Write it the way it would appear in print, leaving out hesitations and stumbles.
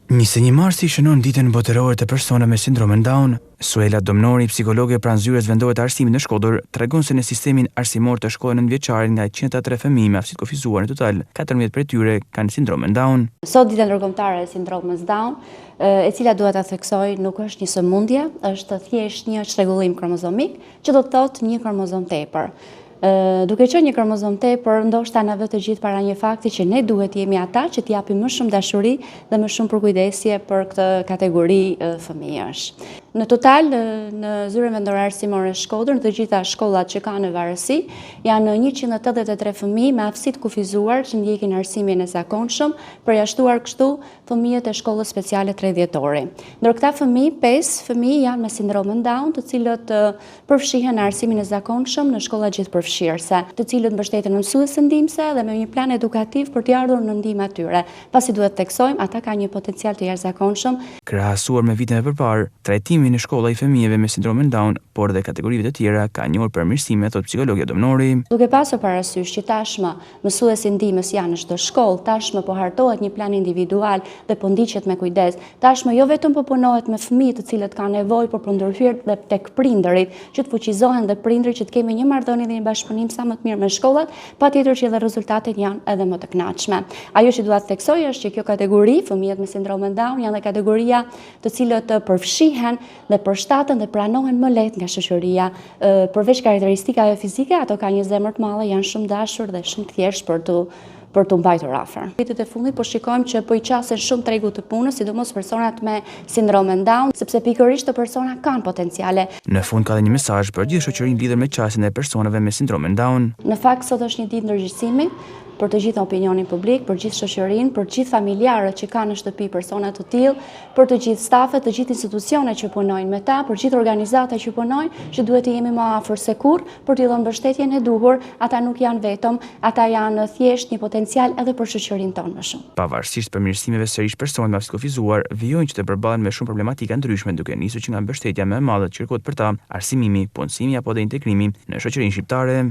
21 marsi shënon ditën botërore të personave me sindromin Down. Suela Domnori, psikologe pranë zyres vendore të arsimit në Shkodër, tregon se në sistemin arsimor të shkollës nëntëvjeçare nga 103 fëmijë me aftësi të kufizuar në total, 14 prej tyre kanë sindromin Down. Sot ditën ndërkombëtare e sindromës Down, e cila duhet ta theksoj, nuk është një sëmundje, është thjesht një çrregullim kromozomik, që do të thotë një kromozom tepër. Duke qenë një kromozom tepër, ndoshta na vë të gjithë para një fakti që ne duhet jemi ata që t'japim më shumë dashuri dhe më shumë përkujdesje për këtë kategori fëmijësh. Në total, në zyrën vendore arsimore Shkodër, në të gjitha shkollat që kanë në varësi, janë 183 fëmijë me aftësi të kufizuar që ndjekin arsimin e zakonshëm, përjashtuar kështu fëmijët e shkollës speciale 30-ori. Ndër këta fëmijë, 5 fëmijë janë me sindromin Down, të cilët përfshihen në arsimin e zakonshëm në shkolla gjithëpërfshirëse, të cilët mbështeten në mësuese ndihmëse dhe me një plan edukativ për t'i ardhur në ndihmë atyre. Pasi duhet theksojmë, ata kanë një potencial të jashtëzakonshëm. Krahasuar me viteve përpara, trajtimi në shkolla i fëmijëve me sindromin Down, por dhe kategorive të tjera ka njohur përmirësime, thot psikologja Domnori. Duke pasur parasysh që tashmë mësuesi ndihmës janë në çdo shkollë, tashmë po hartohet një plan individual dhe po ndiqet me kujdes. Tashmë jo vetëm po punohet me fëmijë të cilët kanë nevojë por për ndërhyrje dhe tek prindërit, që të fuqizohen dhe prindërit që të kemi një marrëdhënie dhe një bashkëpunim sa më të mirë me shkollat, patjetër që edhe rezultatet janë edhe më të kënaqshme. Ajo që dua të theksoj është që kjo kategori, fëmijët me sindromin Down, janë dhe kategoria të cilët përfshihen dhe përshtaten dhe pranohen më lehtë nga shoqëria. Përveç karakteristikave fizike, ato kanë një zemër të madhe, janë shumë dashur dhe shumë të thjeshtë për të mbajtur afër. Vitet e fundit po shikojmë që po i qasen shumë tregu të punës, sidomos personat me sindromin Down, sepse pikërisht të persona kanë potenciale. Në fund ka dhe një mesazh për gjithë shoqërinë lidhur me qasjen e personave me sindromin Down. Në fakt sot është një ditë ndërgjegjësimi për të gjithë opinionin publik, për gjithë shoqërinë, për gjithë familjarët që kanë në shtëpi persona të tillë, për të gjithë stafet, të gjithë institucionet që punojnë me ta, për gjithë organizatat që punojnë, që duhet të jemi më afër se kurrë për t'i dhënë mbështetjen e duhur. Ata nuk janë vetëm, ata janë thjesht një potencial edhe për shoqërinë tonë më shumë. Pavarësisht përmirësimeve, sërish personat me aftësi të kufizuar vijojnë që të përballen me shumë problematika ndryshme, duke nisur që nga mbështetja më e madhe që kërkohet për ta, arsimimi, punësimi apo dhe integrimi në shoqërinë shqiptare.